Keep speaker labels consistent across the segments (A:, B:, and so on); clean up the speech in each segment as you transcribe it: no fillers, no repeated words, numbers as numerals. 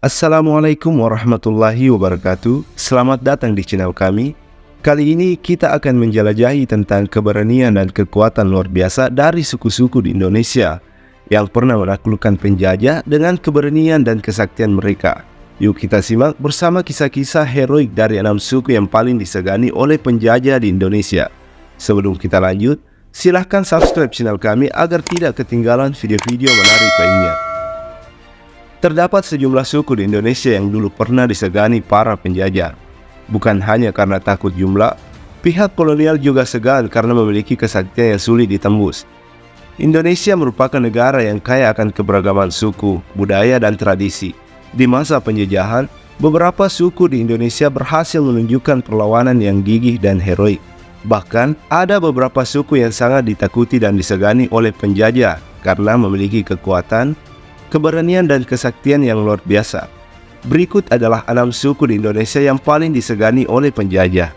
A: Assalamualaikum warahmatullahi wabarakatuh. Selamat datang di channel kami. Kali ini kita akan menjelajahi tentang keberanian dan kekuatan luar biasa dari suku-suku di Indonesia yang pernah menaklukkan penjajah dengan keberanian dan kesaktian mereka. Yuk kita simak bersama kisah-kisah heroik dari 6 suku yang paling disegani oleh penjajah di Indonesia. Sebelum kita lanjut, silahkan subscribe channel kami agar tidak ketinggalan video-video menarik lainnya. Terdapat sejumlah suku di Indonesia yang dulu pernah disegani para penjajah. Bukan hanya karena takut jumlah, pihak kolonial juga segan karena memiliki kesaktian yang sulit ditembus. Indonesia merupakan negara yang kaya akan keberagaman suku, budaya, dan tradisi. Di masa penjajahan, beberapa suku di Indonesia berhasil menunjukkan perlawanan yang gigih dan heroik. Bahkan, ada beberapa suku yang sangat ditakuti dan disegani oleh penjajah karena memiliki kekuatan, keberanian dan kesaktian yang luar biasa. Berikut adalah 6 suku di Indonesia yang paling disegani oleh penjajah.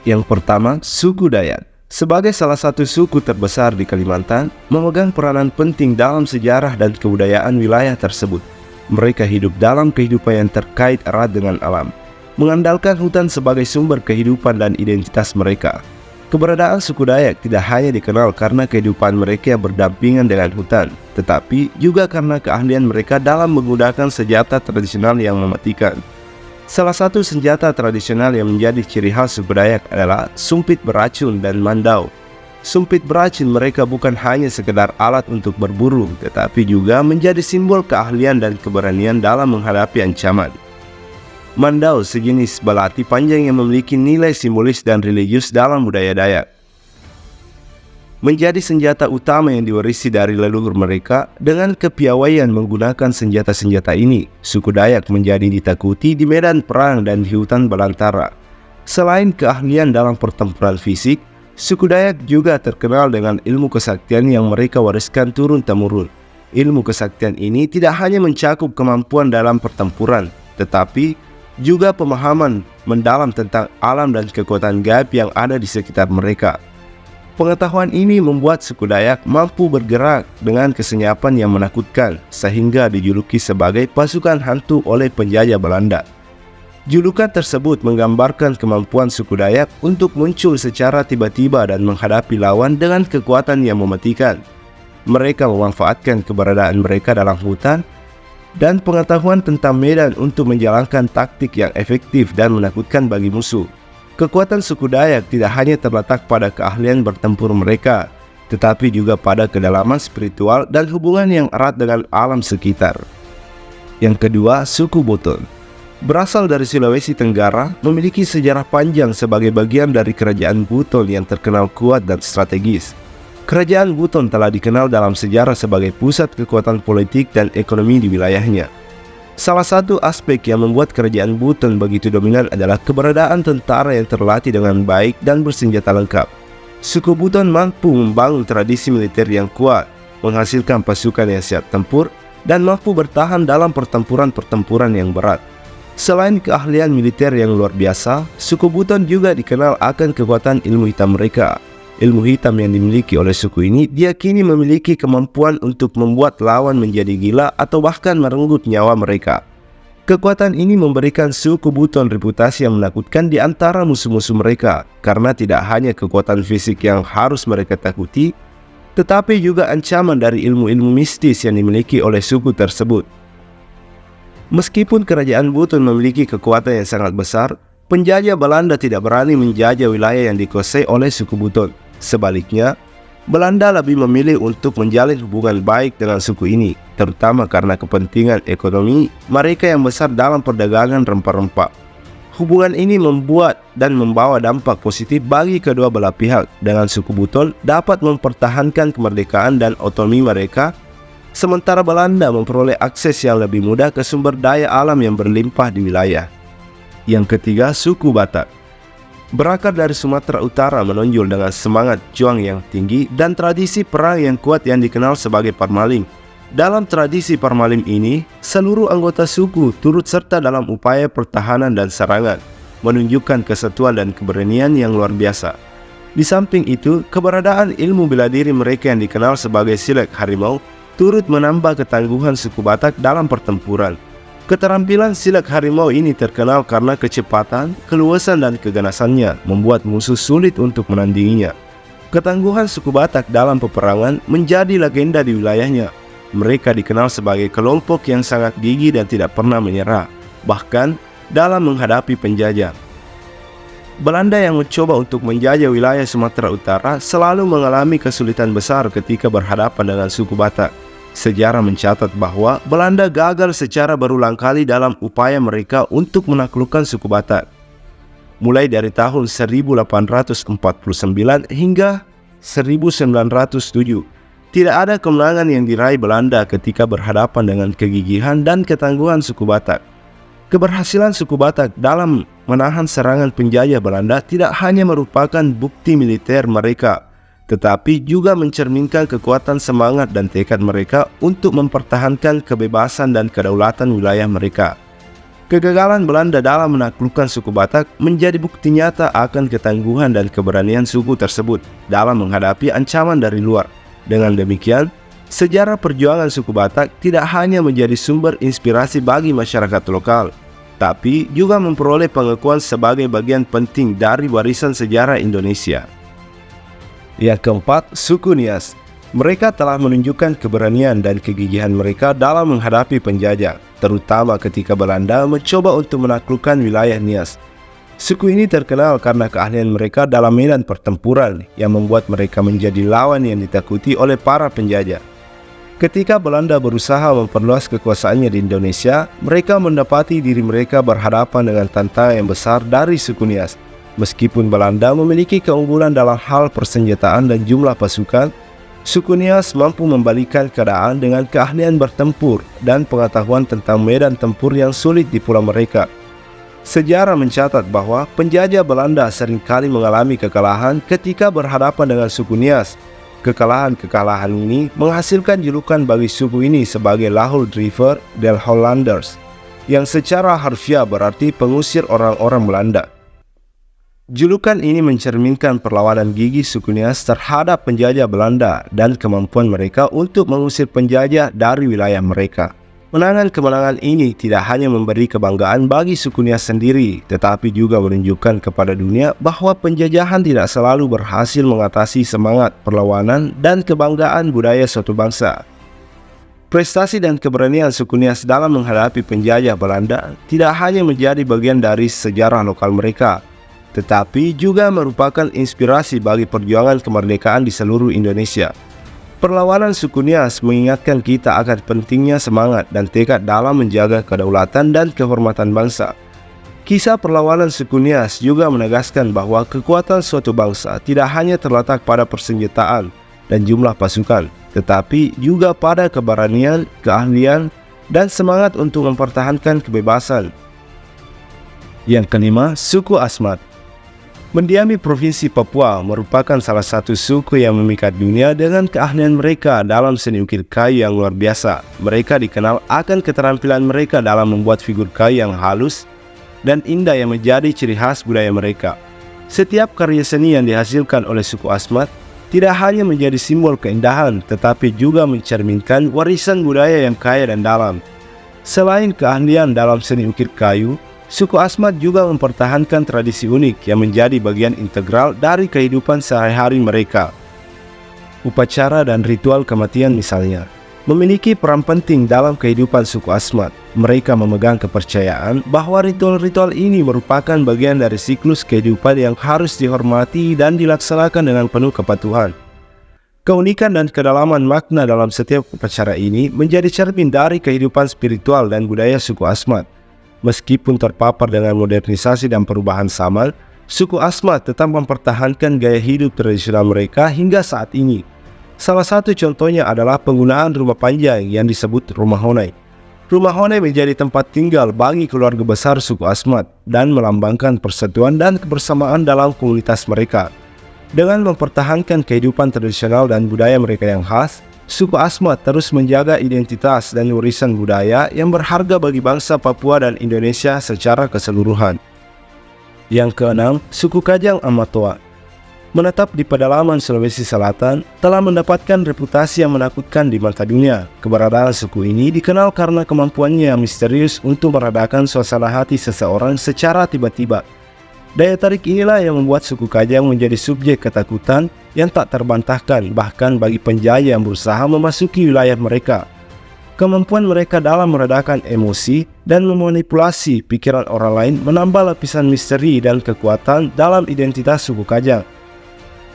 A: Yang pertama, suku Dayak. Sebagai salah satu suku terbesar di Kalimantan, memegang peranan penting dalam sejarah dan kebudayaan wilayah tersebut. Mereka hidup dalam kehidupan yang terkait erat dengan alam, mengandalkan hutan sebagai sumber kehidupan dan identitas mereka. Keberadaan suku Dayak tidak hanya dikenal karena kehidupan mereka yang berdampingan dengan hutan, tetapi juga karena keahlian mereka dalam menggunakan senjata tradisional yang mematikan. Salah satu senjata tradisional yang menjadi ciri khas suku Dayak adalah sumpit beracun dan mandau. Sumpit beracun mereka bukan hanya sekedar alat untuk berburu, tetapi juga menjadi simbol keahlian dan keberanian dalam menghadapi ancaman. Mandau sejenis belati panjang yang memiliki nilai simbolis dan religius dalam budaya Dayak. Menjadi senjata utama yang diwarisi dari leluhur mereka, dengan kepiawaian menggunakan senjata-senjata ini, suku Dayak menjadi ditakuti di medan perang dan di hutan belantara. Selain keahlian dalam pertempuran fisik, suku Dayak juga terkenal dengan ilmu kesaktian yang mereka wariskan turun-temurun. Ilmu kesaktian ini tidak hanya mencakup kemampuan dalam pertempuran, tetapi juga pemahaman mendalam tentang alam dan kekuatan gaib yang ada di sekitar mereka. Pengetahuan ini membuat suku Dayak mampu bergerak dengan kesenyapan yang menakutkan, sehingga dijuluki sebagai pasukan hantu oleh penjajah Belanda. Julukan tersebut menggambarkan kemampuan suku Dayak untuk muncul secara tiba-tiba dan menghadapi lawan dengan kekuatan yang mematikan. Mereka memanfaatkan keberadaan mereka dalam hutan dan pengetahuan tentang medan untuk menjalankan taktik yang efektif dan menakutkan bagi musuh. Kekuatan suku Dayak tidak hanya terletak pada keahlian bertempur mereka, tetapi juga pada kedalaman spiritual dan hubungan yang erat dengan alam sekitar. Yang kedua, suku Buton. Berasal dari Sulawesi Tenggara, memiliki sejarah panjang sebagai bagian dari kerajaan Buton yang terkenal kuat dan strategis. Kerajaan Buton telah dikenal dalam sejarah sebagai pusat kekuatan politik dan ekonomi di wilayahnya. Salah satu aspek yang membuat kerajaan Buton begitu dominan adalah keberadaan tentara yang terlatih dengan baik dan bersenjata lengkap. Suku Buton mampu membangun tradisi militer yang kuat, menghasilkan pasukan yang siap tempur, dan mampu bertahan dalam pertempuran-pertempuran yang berat. Selain keahlian militer yang luar biasa, suku Buton juga dikenal akan kekuatan ilmu hitam mereka. Ilmu hitam yang dimiliki oleh suku ini diyakini memiliki kemampuan untuk membuat lawan menjadi gila atau bahkan merenggut nyawa mereka. Kekuatan ini memberikan suku Buton reputasi yang menakutkan di antara musuh-musuh mereka, karena tidak hanya kekuatan fisik yang harus mereka takuti, tetapi juga ancaman dari ilmu-ilmu mistis yang dimiliki oleh suku tersebut. Meskipun kerajaan Buton memiliki kekuatan yang sangat besar, penjajah Belanda tidak berani menjajah wilayah yang dikuasai oleh suku Buton. Sebaliknya, Belanda lebih memilih untuk menjalin hubungan baik dengan suku ini, terutama karena kepentingan ekonomi mereka yang besar dalam perdagangan rempah-rempah. Hubungan ini membuat dan membawa dampak positif bagi kedua belah pihak, dengan suku Buton dapat mempertahankan kemerdekaan dan otonomi mereka, sementara Belanda memperoleh akses yang lebih mudah ke sumber daya alam yang berlimpah di wilayah. Yang ketiga, suku Batak. Berakar dari Sumatera Utara, menonjol dengan semangat juang yang tinggi dan tradisi perang yang kuat yang dikenal sebagai Parmalim. Dalam tradisi Parmalim ini, seluruh anggota suku turut serta dalam upaya pertahanan dan serangan, menunjukkan kesatuan dan keberanian yang luar biasa. Di samping itu, keberadaan ilmu bela diri mereka yang dikenal sebagai silat harimau turut menambah ketangguhan suku Batak dalam pertempuran. Keterampilan silat harimau ini terkenal karena kecepatan, keluasan dan keganasannya membuat musuh sulit untuk menandinginya. Ketangguhan suku Batak dalam peperangan menjadi legenda di wilayahnya. Mereka dikenal sebagai kelompok yang sangat gigih dan tidak pernah menyerah, bahkan dalam menghadapi penjajah. Belanda yang mencoba untuk menjajah wilayah Sumatera Utara selalu mengalami kesulitan besar ketika berhadapan dengan suku Batak. Sejarah mencatat bahwa Belanda gagal secara berulang kali dalam upaya mereka untuk menaklukkan suku Batak. Mulai dari tahun 1849 hingga 1907, tidak ada kemenangan yang diraih Belanda ketika berhadapan dengan kegigihan dan ketangguhan suku Batak. Keberhasilan suku Batak dalam menahan serangan penjajah Belanda tidak hanya merupakan bukti militer mereka, tetapi juga mencerminkan kekuatan semangat dan tekad mereka untuk mempertahankan kebebasan dan kedaulatan wilayah mereka. Kegagalan Belanda dalam menaklukkan suku Batak menjadi bukti nyata akan ketangguhan dan keberanian suku tersebut dalam menghadapi ancaman dari luar. Dengan demikian, sejarah perjuangan suku Batak tidak hanya menjadi sumber inspirasi bagi masyarakat lokal, tapi juga memperoleh pengakuan sebagai bagian penting dari warisan sejarah Indonesia. Yang keempat, suku Nias. Mereka telah menunjukkan keberanian dan kegigihan mereka dalam menghadapi penjajah, terutama ketika Belanda mencoba untuk menaklukkan wilayah Nias. Suku ini terkenal karena keahlian mereka dalam medan pertempuran yang membuat mereka menjadi lawan yang ditakuti oleh para penjajah. Ketika Belanda berusaha memperluas kekuasaannya di Indonesia, mereka mendapati diri mereka berhadapan dengan tantangan yang besar dari suku Nias. Meskipun Belanda memiliki keunggulan dalam hal persenjataan dan jumlah pasukan, suku Nias mampu membalikkan keadaan dengan keahlian bertempur dan pengetahuan tentang medan tempur yang sulit di pulau mereka. Sejarah mencatat bahwa penjajah Belanda seringkali mengalami kekalahan ketika berhadapan dengan suku Nias. Kekalahan-kekalahan ini menghasilkan julukan bagi suku ini sebagai Lahouldrijver der Hollanders, yang secara harfiah berarti pengusir orang-orang Belanda. Julukan ini mencerminkan perlawanan gigih suku Nias terhadap penjajah Belanda dan kemampuan mereka untuk mengusir penjajah dari wilayah mereka. Kemenangan ini tidak hanya memberi kebanggaan bagi suku Nias sendiri, tetapi juga menunjukkan kepada dunia bahwa penjajahan tidak selalu berhasil mengatasi semangat perlawanan dan kebanggaan budaya suatu bangsa. Prestasi dan keberanian suku Nias dalam menghadapi penjajah Belanda tidak hanya menjadi bagian dari sejarah lokal mereka, tetapi juga merupakan inspirasi bagi perjuangan kemerdekaan di seluruh Indonesia. Perlawanan suku Nias mengingatkan kita akan pentingnya semangat dan tekad dalam menjaga kedaulatan dan kehormatan bangsa. Kisah perlawanan suku Nias juga menegaskan bahwa kekuatan suatu bangsa tidak hanya terletak pada persenjataan dan jumlah pasukan, tetapi juga pada keberanian, keahlian, dan semangat untuk mempertahankan kebebasan. Yang kelima, suku Asmat. Mendiami Provinsi Papua merupakan salah satu suku yang memikat dunia dengan keahlian mereka dalam seni ukir kayu yang luar biasa. Mereka dikenal akan keterampilan mereka dalam membuat figur kayu yang halus dan indah yang menjadi ciri khas budaya mereka. Setiap karya seni yang dihasilkan oleh suku Asmat tidak hanya menjadi simbol keindahan, tetapi juga mencerminkan warisan budaya yang kaya dan dalam. Selain keahlian dalam seni ukir kayu, suku Asmat juga mempertahankan tradisi unik yang menjadi bagian integral dari kehidupan sehari-hari mereka. Upacara dan ritual kematian misalnya, memiliki peran penting dalam kehidupan suku Asmat. Mereka memegang kepercayaan bahwa ritual-ritual ini merupakan bagian dari siklus kehidupan yang harus dihormati dan dilaksanakan dengan penuh kepatuhan. Keunikan dan kedalaman makna dalam setiap upacara ini menjadi cermin dari kehidupan spiritual dan budaya suku Asmat. Meskipun terpapar dengan modernisasi dan perubahan zaman, suku Asmat tetap mempertahankan gaya hidup tradisional mereka hingga saat ini. Salah satu contohnya adalah penggunaan rumah panjang yang disebut rumah honai. Rumah honai menjadi tempat tinggal bagi keluarga besar suku Asmat dan melambangkan persatuan dan kebersamaan dalam komunitas mereka. Dengan mempertahankan kehidupan tradisional dan budaya mereka yang khas, suku Asmat terus menjaga identitas dan warisan budaya yang berharga bagi bangsa Papua dan Indonesia secara keseluruhan. Yang keenam, suku Kajang Amatoa. menetap di pedalaman Sulawesi Selatan telah mendapatkan reputasi yang menakutkan di mata dunia. Keberadaan suku ini dikenal karena kemampuannya yang misterius untuk meredakan suasana hati seseorang secara tiba-tiba. Daya tarik inilah yang membuat suku Kajang menjadi subjek ketakutan yang tak terbantahkan bahkan bagi penjajah yang berusaha memasuki wilayah mereka. Kemampuan mereka dalam meredakan emosi dan memanipulasi pikiran orang lain menambah lapisan misteri dan kekuatan dalam identitas suku Kajang.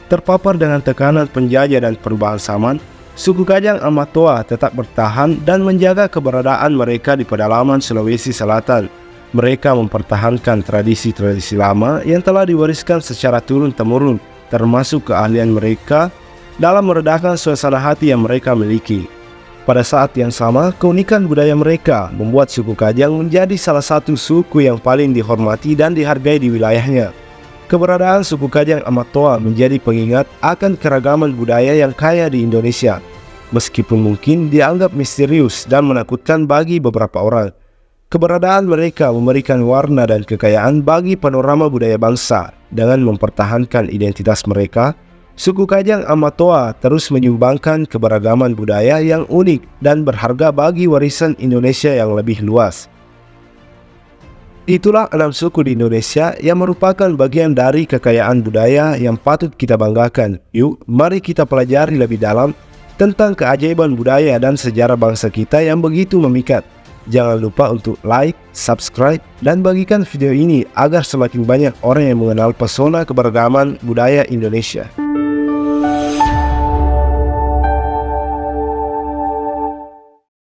A: Terpapar dengan tekanan penjajah dan perubahan zaman, suku Kajang Amatoa tetap bertahan dan menjaga keberadaan mereka di pedalaman Sulawesi Selatan. Mereka mempertahankan tradisi-tradisi lama yang telah diwariskan secara turun-temurun, termasuk keahlian mereka dalam meredakan suasana hati yang mereka miliki. Pada saat yang sama, keunikan budaya mereka membuat suku Kajang menjadi salah satu suku yang paling dihormati dan dihargai di wilayahnya. Keberadaan suku Kajang Amatoa menjadi pengingat akan keragaman budaya yang kaya di Indonesia, meskipun mungkin dianggap misterius dan menakutkan bagi beberapa orang. Keberadaan mereka memberikan warna dan kekayaan bagi panorama budaya bangsa. Dengan mempertahankan identitas mereka, suku Kajang Amatoa terus menyumbangkan keberagaman budaya yang unik dan berharga bagi warisan Indonesia yang lebih luas. Itulah 6 suku di Indonesia yang merupakan bagian dari kekayaan budaya yang patut kita banggakan. Yuk, mari kita pelajari lebih dalam tentang keajaiban budaya dan sejarah bangsa kita yang begitu memikat. Jangan lupa untuk like, subscribe, dan bagikan video ini agar semakin banyak orang yang mengenal pesona keberagaman budaya Indonesia.